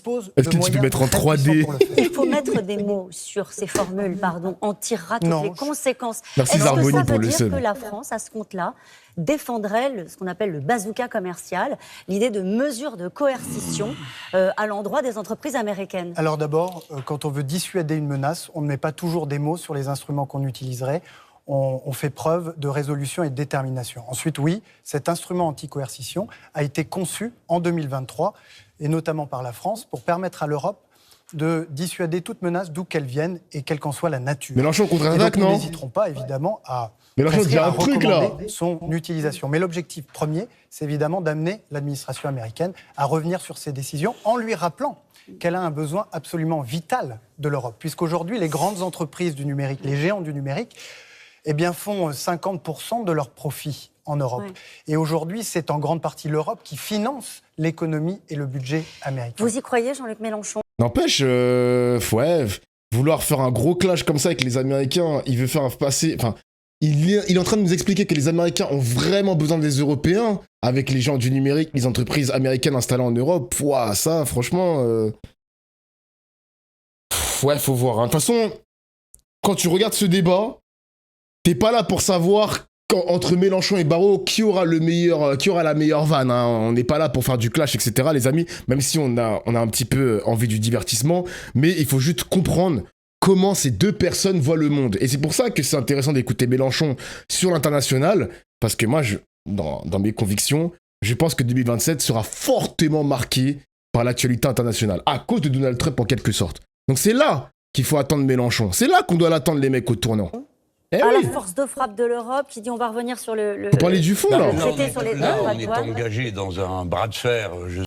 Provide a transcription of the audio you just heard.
dispose Est-ce de que tu moyens peux mettre en très 3D? puissants pour le faire. Il faut mettre des mots sur ces formules, pardon. On tirera toutes Non. les conséquences. Merci Est-ce Zarboni que ça pour veut le dire seum. que la France, à ce compte-là, défendrait ce qu'on appelle le bazooka commercial, l'idée de mesures de coercition à l'endroit des entreprises américaines? Alors d'abord, quand on veut dissuader une menace, on ne met pas toujours des mots sur les instruments qu'on utiliserait. On fait preuve de résolution et de détermination. Ensuite, oui, cet instrument anti-coercition a été conçu en 2023, et notamment par la France, pour permettre à l'Europe de dissuader toute menace d'où qu'elle vienne et quelle qu'en soit la nature. Mélenchon Et donc, contre-attaque, nous non? n'hésiterons pas, évidemment, à Mélenchon, prescrire, j'ai un à truc, là. recommander son utilisation. Mais l'objectif premier, c'est évidemment d'amener l'administration américaine à revenir sur ses décisions en lui rappelant qu'elle a un besoin absolument vital de l'Europe. Puisqu'aujourd'hui, les grandes entreprises du numérique, les géants du numérique, eh bien, font 50% de leurs profits en Europe. Ouais. Et aujourd'hui, c'est en grande partie l'Europe qui finance l'économie et le budget américain. Vous y croyez, Jean-Luc Mélenchon? N'empêche, ouais, vouloir faire un gros clash comme ça avec les Américains, il veut faire passer... Enfin, il est en train de nous expliquer que les Américains ont vraiment besoin des Européens, avec les gens du numérique, les entreprises américaines installées en Europe. Ouah, ça, franchement... ouais, faut voir. Hein. De toute façon, quand tu regardes ce débat, t'es pas là pour savoir... entre Mélenchon et Barrot, qui aura la meilleure vanne, hein. On n'est pas là pour faire du clash, etc., les amis, même si on a un petit peu envie du divertissement, mais il faut juste comprendre comment ces deux personnes voient le monde. Et c'est pour ça que c'est intéressant d'écouter Mélenchon sur l'international, parce que moi, dans mes convictions, je pense que 2027 sera fortement marqué par l'actualité internationale, à cause de Donald Trump en quelque sorte. Donc c'est là qu'il faut attendre Mélenchon, c'est là qu'on doit l'attendre les mecs au tournant. Eh Ah, oui. la force de frappe de l'Europe qui dit on va revenir sur le Faut parler du fond, là. le traité sur les Là, droits on de est douane. engagé dans un bras de fer.